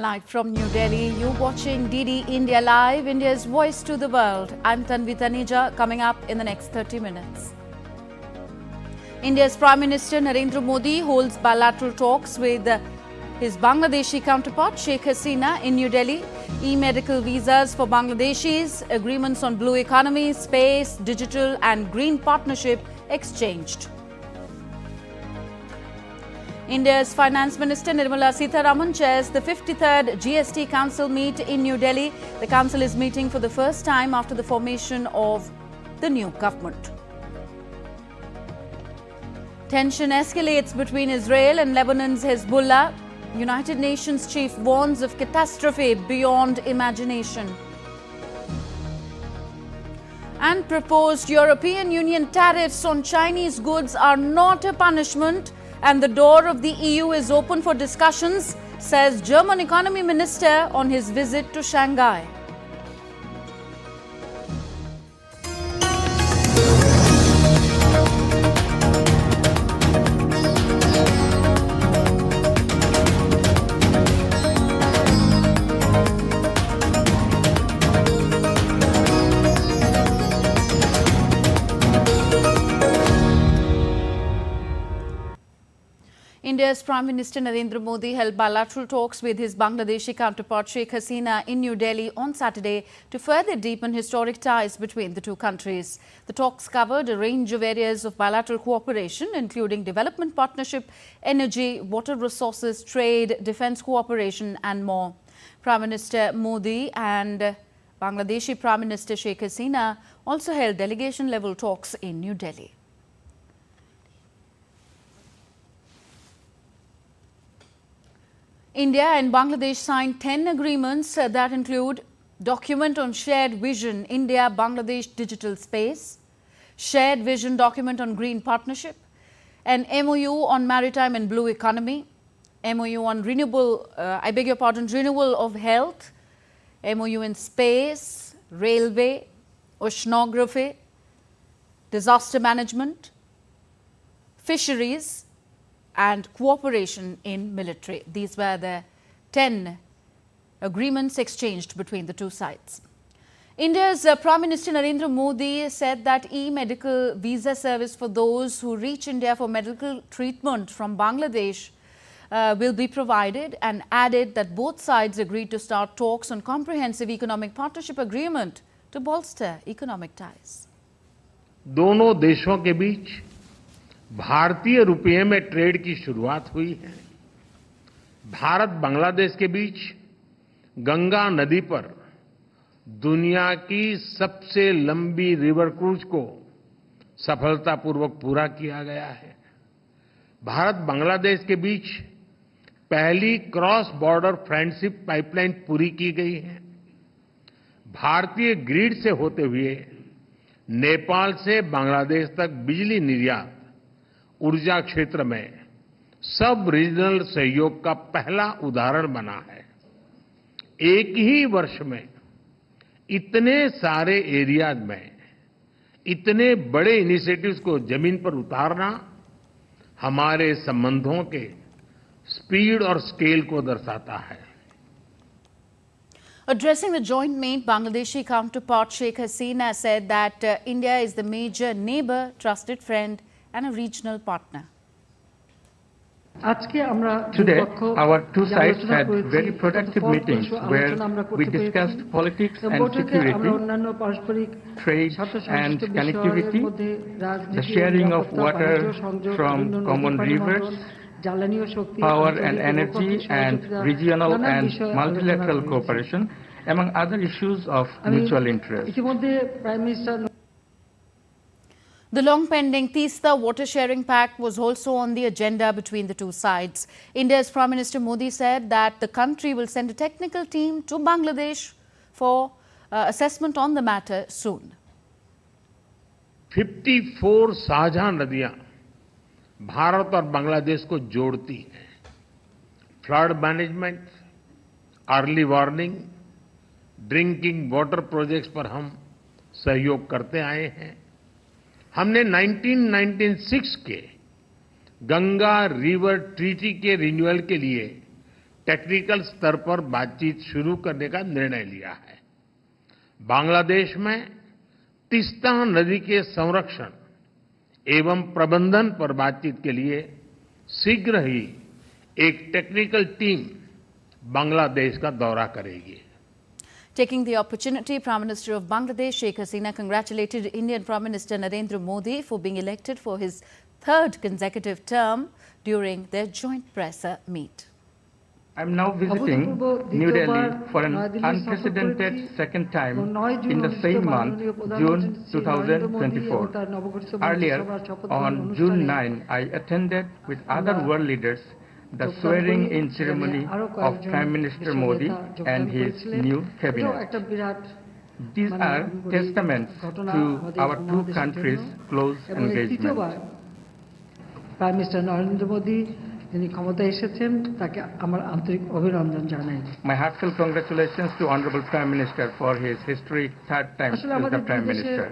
Live from New Delhi, you're watching DD India Live, India's voice to the world. I'm Tanvi Taneja, coming up in the next 30 minutes. India's Prime Minister Narendra Modi holds bilateral talks with his Bangladeshi counterpart Sheikh Hasina in New Delhi. E-medical visas for Bangladeshis, agreements on blue economy, space, digital and green partnership exchanged. India's Finance Minister Nirmala Sitharaman chairs the 53rd GST Council meet in New Delhi. The council is meeting for the first time after the formation of the new government. Tension escalates between Israel and Lebanon's Hezbollah. United Nations chief warns of catastrophe beyond imagination. And proposed European Union tariffs on Chinese goods are not a punishment, and the door of the EU is open for discussions, says German economy minister on his visit to Shanghai. India's Prime Minister Narendra Modi held bilateral talks with his Bangladeshi counterpart Sheikh Hasina in New Delhi on Saturday to further deepen historic ties between the two countries. The talks covered a range of areas of bilateral cooperation, including development partnership, energy, water resources, trade, defence cooperation and more. Prime Minister Modi and Bangladeshi Prime Minister Sheikh Hasina also held delegation-level talks in New Delhi. India and Bangladesh signed 10 agreements that include document on shared vision India-Bangladesh digital space, shared vision document on green partnership, an MOU on maritime and blue economy, MOU on renewable of health, MOU in space, railway, oceanography, disaster management, fisheries, and cooperation in military. These were the 10 agreements exchanged between the two sides. India's Prime Minister Narendra Modi said that e-medical visa service for those who reach India for medical treatment from Bangladesh will be provided, and added that both sides agreed to start talks on comprehensive economic partnership agreement to bolster economic ties. दोनों देशों के बीच भारतीय रुपये में trade की शुरुआत हुई है। भारत बांग्लादेश के बीच गंगा नदी पर दुनिया की सबसे लंबी रिवर क्रूज को सफलतापूर्वक पूरा किया गया है। भारत बांग्लादेश के बीच पहली क्रॉस बॉर्डर फ्रेंडशिप पाइपलाइन पूरी की गई है। भारतीय ग्रिड से होते हुए नेपाल से बांग्लादेश तक बिजली निर्यात ऊर्जा क्षेत्र में सब रीजनल सहयोग का पहला उदाहरण बना है। एक ही वर्ष में इतने सारे एरियाज में इतने बड़े इनिशिएटिव्स को जमीन पर उतारना हमारे संबंधों के स्पीड और स्केल को दर्शाता है। Addressing the joint meet, Bangladeshi counterpart Sheikh Hasina said that India is the major neighbor, trusted friend and a regional partner. Today, our two sides had very productive meetings where we discussed politics and security, trade and connectivity, the sharing of water from common rivers, power and energy, and regional and multilateral cooperation, among other issues of mutual interest. The long-pending Teesta water-sharing pact was also on the agenda between the two sides. India's Prime Minister Modi said that the country will send a technical team to Bangladesh for assessment on the matter soon. 54 साझा नदियां भारत और बांग्लादेश को जोड़ती हैं। Flood management, early warning, drinking water projects पर हम सहयोग करते आए हैं। हमने 1996 के गंगा रिवर ट्रीटी के रिन्यूअल के लिए टेक्निकल स्तर पर बातचीत शुरू करने का निर्णय लिया है। बांग्लादेश में तीस्ता नदी के संरक्षण एवं प्रबंधन पर बातचीत के लिए शीघ्र ही एक टेक्निकल टीम बांग्लादेश का दौरा करेगी। Taking the opportunity, Prime Minister of Bangladesh, Sheikh Hasina, congratulated Indian Prime Minister Narendra Modi for being elected for his third consecutive term during their joint presser meet. I am now visiting New Delhi for an unprecedented second time in the same month, June 2024. Earlier, on June 9, I attended with other world leaders the swearing-in ceremony of Prime Minister Modi and his new cabinet. These are testaments to our two countries' close engagement. Prime Minister Narendra Modi, যিনি ক্ষমতায় এসেছেন তাকে আমার আন্তরিক অভিনন্দন জানাই। My heartfelt congratulations to Honorable Prime Minister for his historic third time as the Prime Minister.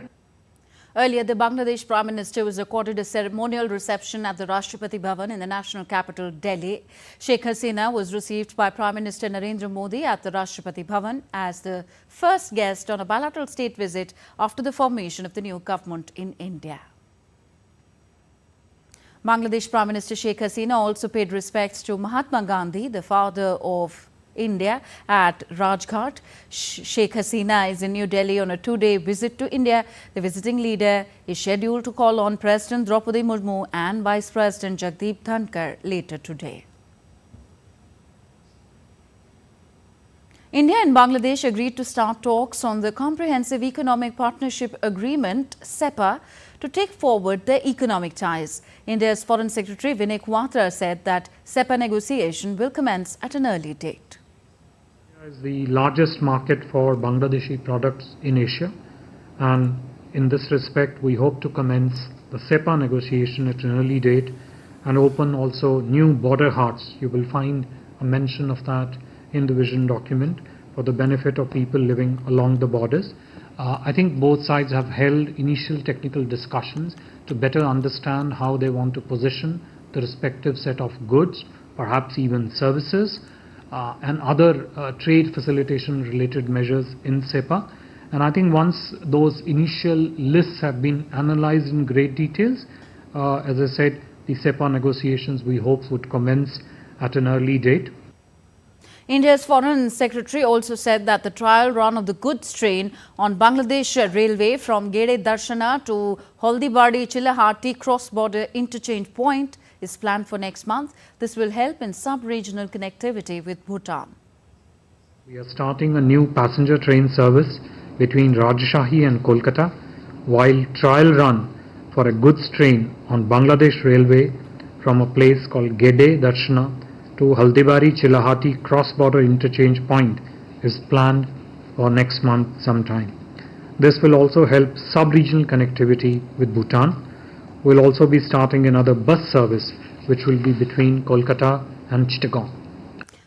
Earlier, the Bangladesh Prime Minister was accorded a ceremonial reception at the Rashtrapati Bhavan in the national capital, Delhi. Sheikh Hasina was received by Prime Minister Narendra Modi at the Rashtrapati Bhavan as the first guest on a bilateral state visit after the formation of the new government in India. Bangladesh Prime Minister Sheikh Hasina also paid respects to Mahatma Gandhi, the father of India, at Rajghat. Sheikh Hasina is in New Delhi on a two-day visit to India. The visiting leader is scheduled to call on President Draupadi Murmu and Vice President Jagdeep Dhankar later today. India and Bangladesh agreed to start talks on the Comprehensive Economic Partnership Agreement, CEPA, to take forward their economic ties. India's Foreign Secretary Vinay Quatra said that CEPA negotiation will commence at an early date. India is the largest market for Bangladeshi products in Asia, and in this respect we hope to commence the CEPA negotiation at an early date and open also new border hearts. You will find a mention of that in the vision document for the benefit of people living along the borders. I think both sides have held initial technical discussions to better understand how they want to position the respective set of goods, perhaps even services, and other trade facilitation related measures in CEPA. And I think once those initial lists have been analyzed in great details, as I said, the CEPA negotiations we hope would commence at an early date. India's Foreign Secretary also said that the trial run of the goods train on Bangladesh Railway from Doordarshan to Haldibardi-Chilahati cross-border interchange point is planned for next month. This will help in sub-regional connectivity with Bhutan. We are starting a new passenger train service between Rajshahi and Kolkata, while trial run for a goods train on Bangladesh Railway from a place called Gede Darshana to Haldibari-Chilahati cross-border interchange point is planned for next month sometime. This will also help sub-regional connectivity with Bhutan. We'll also be starting another bus service which will be between Kolkata and Chittagong.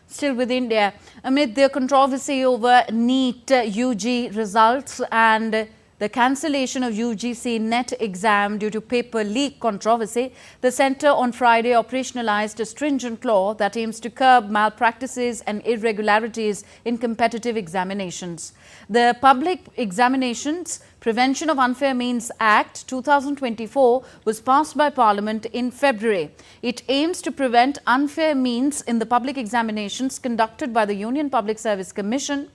Still with India, amid the controversy over NEET UG results and the cancellation of UGC NET exam due to paper leak controversy, the centre on Friday operationalized a stringent law that aims to curb malpractices and irregularities in competitive examinations. The Public Examinations Prevention of Unfair Means Act 2024 was passed by Parliament in February. It aims to prevent unfair means in the public examinations conducted by the Union Public Service Commission,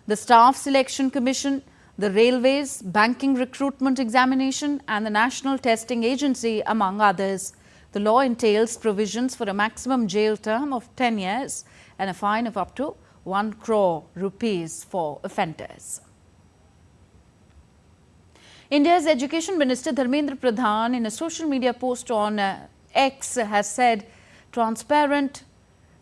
the Staff Selection Commission, the Railways Banking Recruitment Examination and the National Testing Agency, among others. The law entails provisions for a maximum jail term of 10 years and a fine of up to 1 crore rupees for offenders. India's Education Minister Dharmendra Pradhan, in a social media post on X, has said transparent,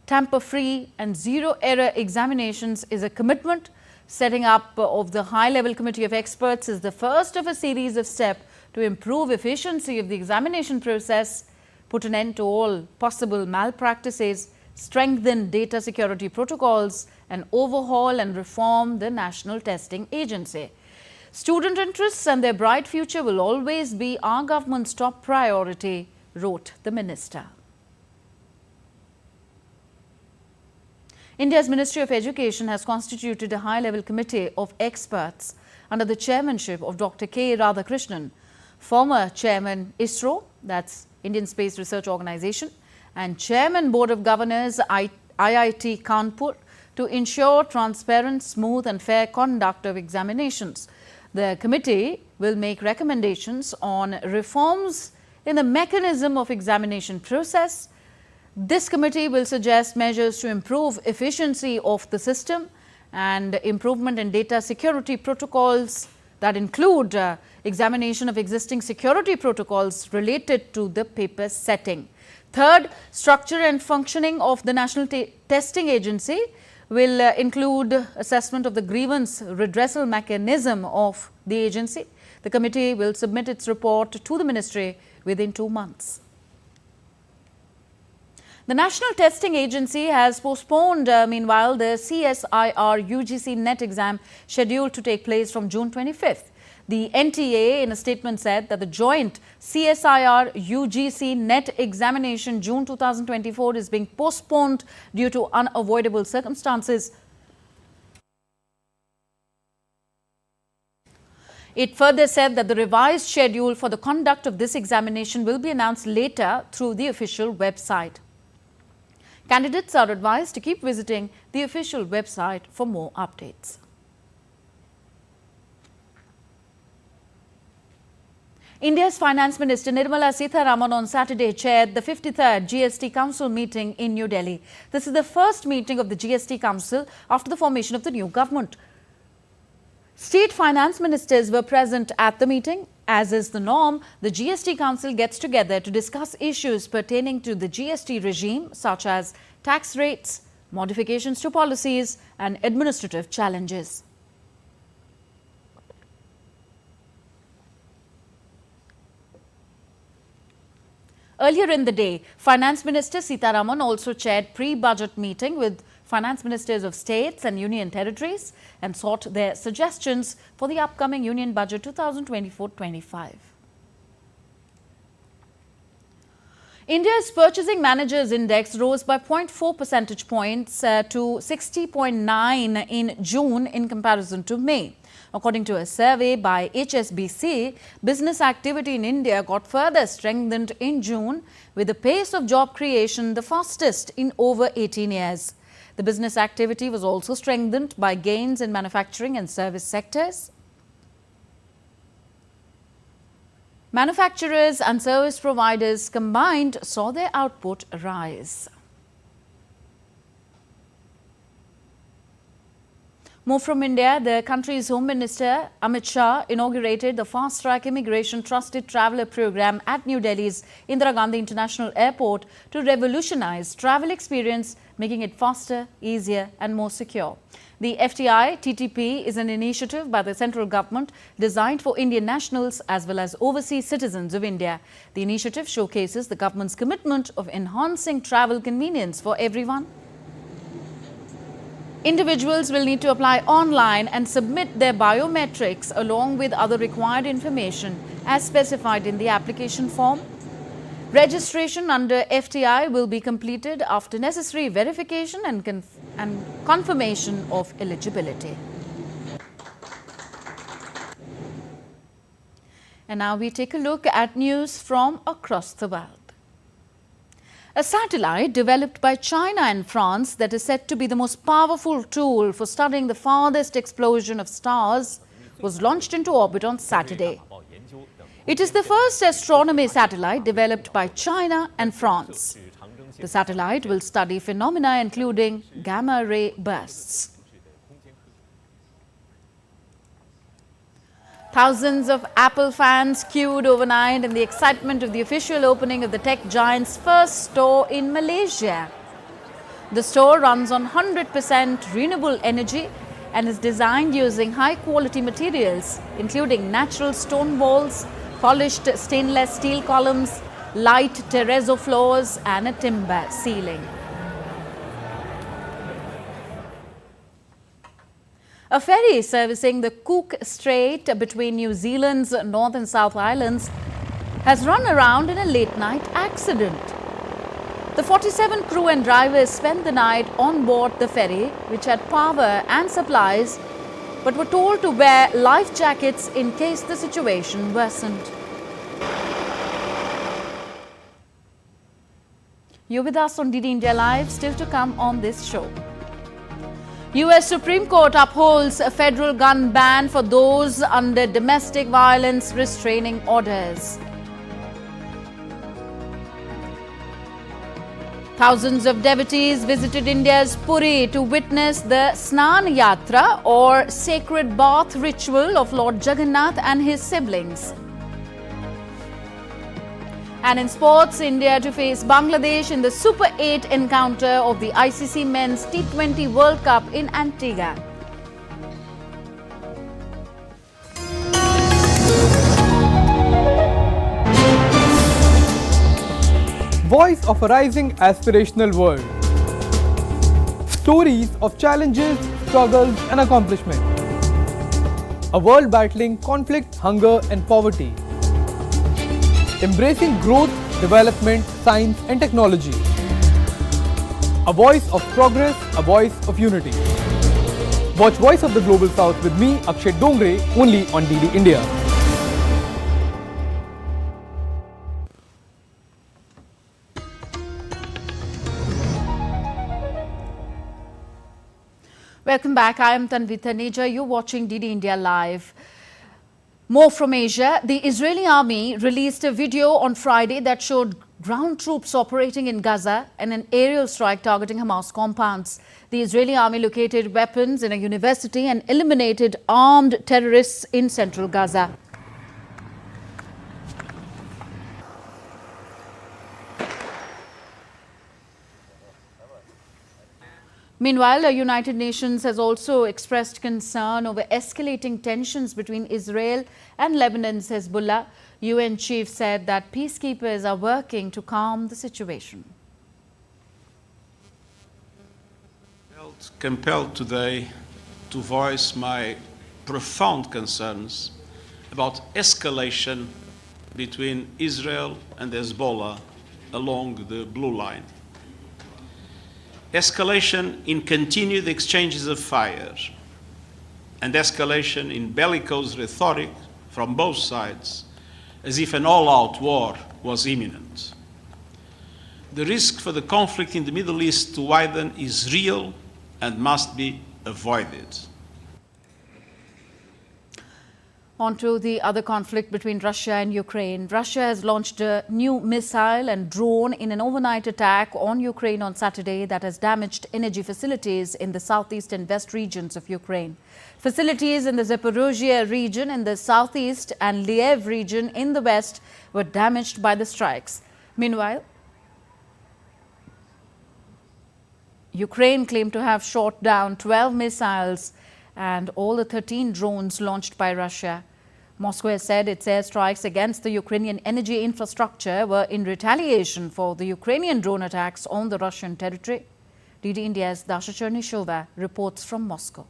tamper-free and zero-error examinations is a commitment. Setting up of the high-level committee of experts is the first of a series of steps to improve efficiency of the examination process, put an end to all possible malpractices, strengthen data security protocols, and overhaul and reform the National Testing Agency. Student interests and their bright future will always be our government's top priority, wrote the minister. India's Ministry of Education has constituted a high-level committee of experts under the chairmanship of Dr. K. Radhakrishnan, former chairman ISRO, that's Indian Space Research Organization, and chairman Board of Governors IIT Kanpur, to ensure transparent, smooth and fair conduct of examinations. The committee will make recommendations on reforms in the mechanism of examination process. This committee will suggest measures to improve efficiency of the system and improvement in data security protocols that include examination of existing security protocols related to the paper setting. Third, structure and functioning of the National Testing Agency will include assessment of the grievance redressal mechanism of the agency. The committee will submit its report to the ministry within 2 months. The National Testing Agency has postponed, meanwhile, the CSIR UGC NET exam scheduled to take place from June 25th. The NTA in a statement said that the joint CSIR UGC NET examination June 2024 is being postponed due to unavoidable circumstances. It further said that the revised schedule for the conduct of this examination will be announced later through the official website. Candidates are advised to keep visiting the official website for more updates. India's Finance Minister Nirmala Sitharaman on Saturday chaired the 53rd GST Council meeting in New Delhi. This is the first meeting of the GST Council after the formation of the new government. State finance ministers were present at the meeting. As is the norm, the GST Council gets together to discuss issues pertaining to the GST regime such as tax rates, modifications to policies and administrative challenges. Earlier in the day, Finance Minister Sitharaman also chaired pre-budget meeting with finance ministers of states and union territories and sought their suggestions for the upcoming Union Budget 2024-25. India's Purchasing Managers Index rose by 0.4 percentage points to 60.9 in June in comparison to May. According to a survey by HSBC, business activity in India got further strengthened in June, with the pace of job creation the fastest in over 18 years. The business activity was also strengthened by gains in manufacturing and service sectors. Manufacturers and service providers combined saw their output rise. More from India, the country's Home Minister Amit Shah inaugurated the fast-track immigration trusted traveller program at New Delhi's Indira Gandhi International Airport to revolutionize travel experience, making it faster, easier and more secure. The FTI TTP is an initiative by the central government designed for Indian nationals as well as overseas citizens of India. The initiative showcases the government's commitment of enhancing travel convenience for everyone. Individuals will need to apply online and submit their biometrics along with other required information as specified in the application form. Registration under FTI will be completed after necessary verification and confirmation of eligibility. And now we take a look at news from across the world. A satellite developed by China and France that is said to be the most powerful tool for studying the farthest explosion of stars was launched into orbit on Saturday. It is the first astronomy satellite developed by China and France. The satellite will study phenomena including gamma-ray bursts. Thousands of Apple fans queued overnight in the excitement of the official opening of the tech giant's first store in Malaysia. The store runs on 100% renewable energy and is designed using high-quality materials, including natural stone walls, polished stainless steel columns, light terrazzo floors and a timber ceiling. A ferry servicing the Cook Strait between New Zealand's North and South Islands has run around in a late-night accident. The 47 crew and drivers spent the night on board the ferry, which had power and supplies, but were told to wear life jackets in case the situation worsened. You're with us on DD India Live, still to come on this show. US Supreme Court upholds a federal gun ban for those under domestic violence restraining orders. Thousands of devotees visited India's Puri to witness the Snan Yatra or sacred bath ritual of Lord Jagannath and his siblings. And in sports, India to face Bangladesh in the Super 8 encounter of the ICC Men's T20 World Cup in Antigua. Voice of a rising aspirational world. Stories of challenges, struggles and accomplishment. A world battling conflict, hunger and poverty. Embracing growth, development, science and technology. A voice of progress, a voice of unity. Watch Voice of the Global South with me, Akshay Dongre, only on DD India. Welcome back. I am Tanvi Taneja. You're watching DD India Live. More from Asia. The Israeli army released a video on Friday that showed ground troops operating in Gaza and an aerial strike targeting Hamas compounds. The Israeli army located weapons in a university and eliminated armed terrorists in central Gaza. Meanwhile, the United Nations has also expressed concern over escalating tensions between Israel and Lebanon's Hezbollah. UN chief said that peacekeepers are working to calm the situation. I felt compelled today to voice my profound concerns about escalation between Israel and Hezbollah along the blue line. Escalation in continued exchanges of fire and escalation in bellicose rhetoric from both sides, as if an all-out war was imminent. The risk for the conflict in the Middle East to widen is real and must be avoided. On to the other conflict between Russia and Ukraine. Russia has launched a new missile and drone in an overnight attack on Ukraine on Saturday that has damaged energy facilities in the southeast and west regions of Ukraine. Facilities in the Zaporozhye region in the southeast and Lviv region in the west were damaged by the strikes. Meanwhile, Ukraine claimed to have shot down 12 missiles and all the 13 drones launched by Russia. Moscow has said its airstrikes against the Ukrainian energy infrastructure were in retaliation for the Ukrainian drone attacks on the Russian territory. DD India's Dasha Chernishova reports from Moscow.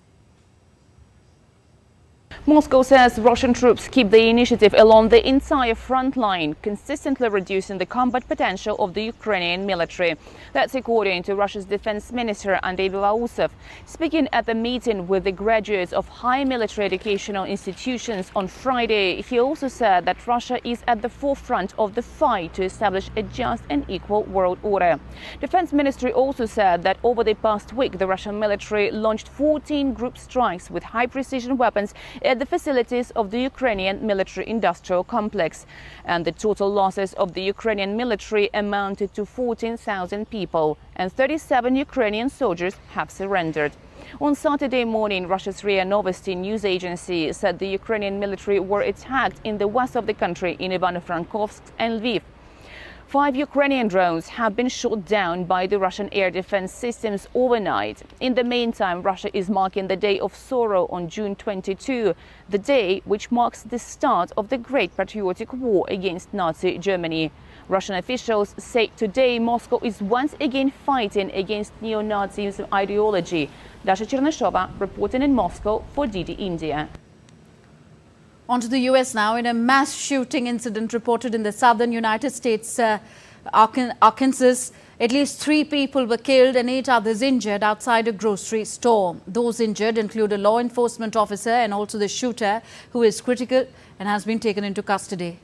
Moscow says Russian troops keep the initiative along the entire front line, consistently reducing the combat potential of the Ukrainian military. That's according to Russia's defense minister Andrei Belousov. Speaking at the meeting with the graduates of high military educational institutions on Friday, he also said that Russia is at the forefront of the fight to establish a just and equal world order. Defense ministry also said that over the past week, the Russian military launched 14 group strikes with high-precision weapons at the facilities of the Ukrainian military-industrial complex. And the total losses of the Ukrainian military amounted to 14,000 people, and 37 Ukrainian soldiers have surrendered. On Saturday morning, Russia's RIA Novosti news agency said the Ukrainian military were attacked in the west of the country in Ivano-Frankivsk and Lviv. 5 Ukrainian drones have been shot down by the Russian air defense systems overnight. In the meantime, Russia is marking the Day of Sorrow on June 22, the day which marks the start of the Great Patriotic War against Nazi Germany. Russian officials say today Moscow is once again fighting against neo-Nazism ideology. Dasha Chernishova reporting in Moscow for DD India. On to the U.S. now. In a mass shooting incident reported in the southern United States, Arkansas, At least 3 people were killed and 8 others injured outside a grocery store. Those injured include a law enforcement officer and also the shooter, who is critical and has been taken into custody.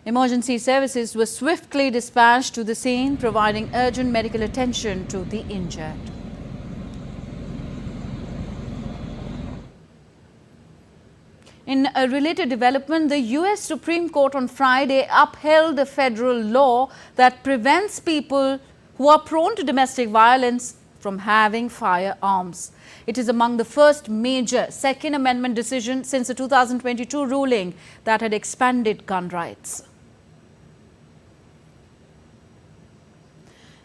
Emergency services were swiftly dispatched to the scene, providing urgent medical attention to the injured. In a related development, the US Supreme Court on Friday upheld a federal law that prevents people who are prone to domestic violence from having firearms. It is among the first major Second Amendment decision since the 2022 ruling that had expanded gun rights.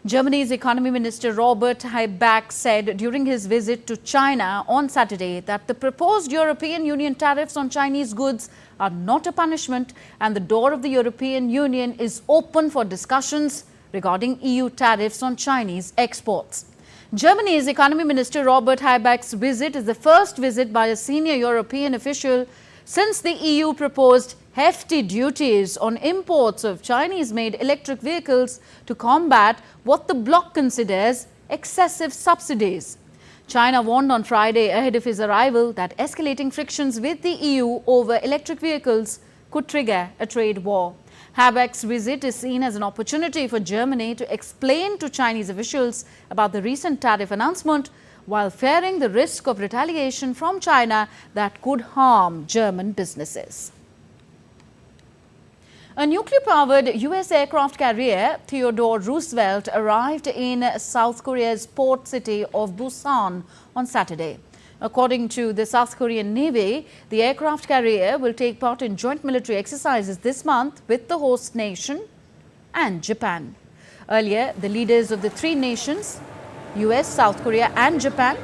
Germany's economy minister Robert Habeck said during his visit to China on Saturday that the proposed European Union tariffs on Chinese goods are not a punishment and the door of the European Union is open for discussions regarding EU tariffs on Chinese exports. Germany's economy minister Robert Habeck's visit is the first visit by a senior European official since the EU proposed hefty duties on imports of Chinese-made electric vehicles to combat what the bloc considers excessive subsidies. China warned on Friday ahead of his arrival that escalating frictions with the EU over electric vehicles could trigger a trade war. Habeck's visit is seen as an opportunity for Germany to explain to Chinese officials about the recent tariff announcement, while fearing the risk of retaliation from China that could harm German businesses. A nuclear-powered US aircraft carrier, Theodore Roosevelt, arrived in South Korea's port city of Busan on Saturday. According to the South Korean Navy, the aircraft carrier will take part in joint military exercises this month with the host nation and Japan. Earlier, the leaders of the 3 nations, US, South Korea and Japan,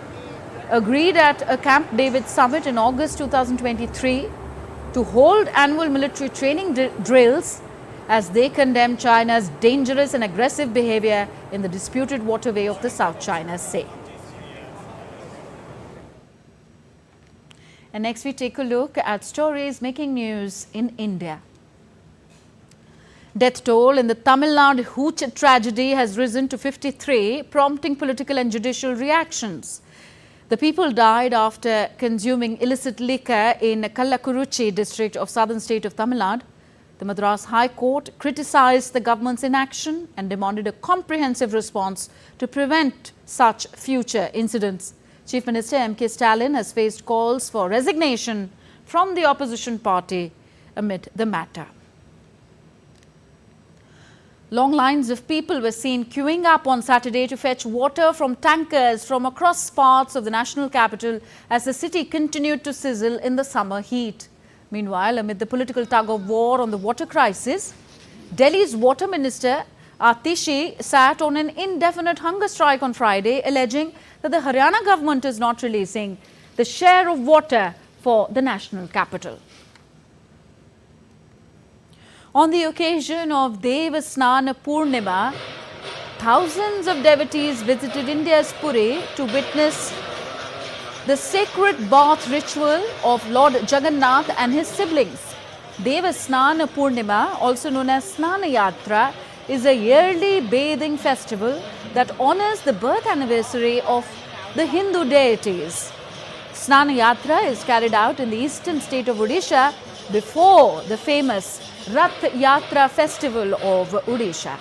agreed at a Camp David summit in August 2023 to hold annual military training drills as they condemn China's dangerous and aggressive behavior in the disputed waterway of the South China Sea. And next we take a look at stories making news in India. Death toll in the Tamil Nadu Hooch tragedy has risen to 53, prompting political and judicial reactions. The people died after consuming illicit liquor in Kallakurichi district of southern state of Tamil Nadu. The Madras High Court criticized the government's inaction and demanded a comprehensive response to prevent such future incidents. Chief Minister M.K. Stalin has faced calls for resignation from the opposition party amid the matter. Long lines of people were seen queuing up on Saturday to fetch water from tankers from across parts of the national capital as the city continued to sizzle in the summer heat. Meanwhile, amid the political tug of war on the water crisis, Delhi's water minister Atishi sat on an indefinite hunger strike on Friday, alleging that the Haryana government is not releasing the share of water for the national capital. On the occasion of Devasnana Purnima, thousands of devotees visited India's Puri to witness the sacred bath ritual of Lord Jagannath and his siblings. Devasnana Purnima, also known as Snana Yatra, is a yearly bathing festival that honors the birth anniversary of the Hindu deities. Snana Yatra is carried out in the eastern state of Odisha before the famous Rath Yatra festival of Odisha.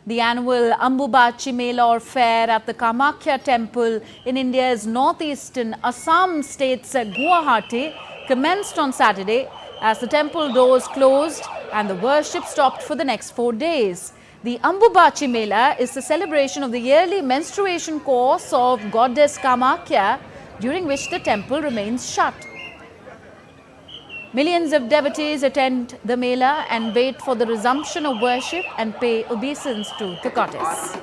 The annual Ambubachi Mela or fair at the Kamakhya temple in India's northeastern Assam state's Guwahati commenced on Saturday as the temple doors closed and the worship stopped for the next 4 days. The Ambubachi Mela is the celebration of the yearly menstruation course of goddess Kamakhya, during which the temple remains shut. Millions of devotees attend the Mela and wait for the resumption of worship and pay obeisance to the goddess.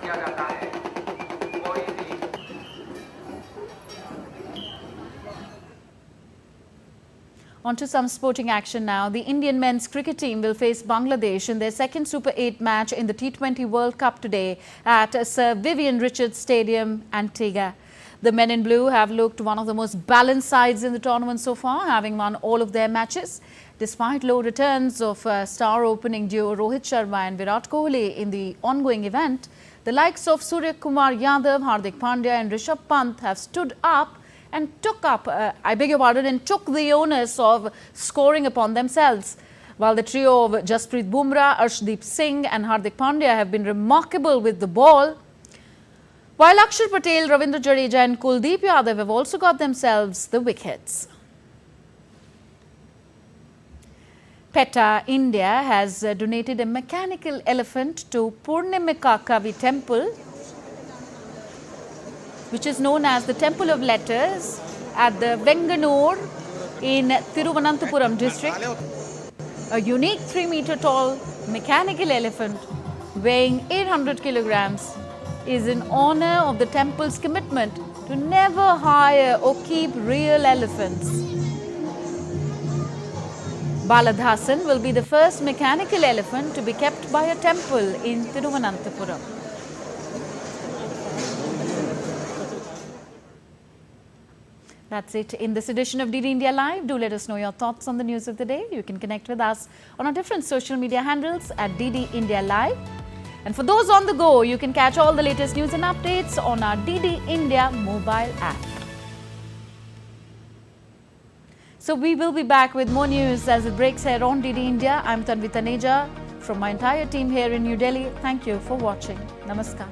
On to some sporting action now. The Indian men's cricket team will face Bangladesh in their second Super 8 match in the T20 World Cup today at Sir Vivian Richards Stadium, Antigua. The men in blue have looked one of the most balanced sides in the tournament so far, having won all of their matches. Despite low returns of star opening duo Rohit Sharma and Virat Kohli in the ongoing event, the likes of Surya Kumar Yadav, Hardik Pandya and Rishabh Pant have stood up and took the onus of scoring upon themselves. While the trio of Jasprit Bumrah, Arshdeep Singh and Hardik Pandya have been remarkable with the ball, while Akshar Patel, Ravindra Jadeja and Kuldeep Yadav have also got themselves the wickets. PETA India has donated a mechanical elephant to Purnimika Kavi Temple, which is known as the Temple of Letters at the Venganur in Thiruvananthapuram district. A unique 3-meter tall mechanical elephant weighing 800 kilograms is in honor of the temple's commitment to never hire or keep real elephants. Baladhasan will be the first mechanical elephant to be kept by a temple in Thiruvananthapuram. That's it in this edition of DD India Live. Do let us know your thoughts on the news of the day. You can connect with us on our different social media handles at DD India Live. And for those on the go, you can catch all the latest news and updates on our DD India mobile app. So we will be back with more news as it breaks here on DD India. I'm Tanvi Taneja from my entire team here in New Delhi. Thank you for watching. Namaskar.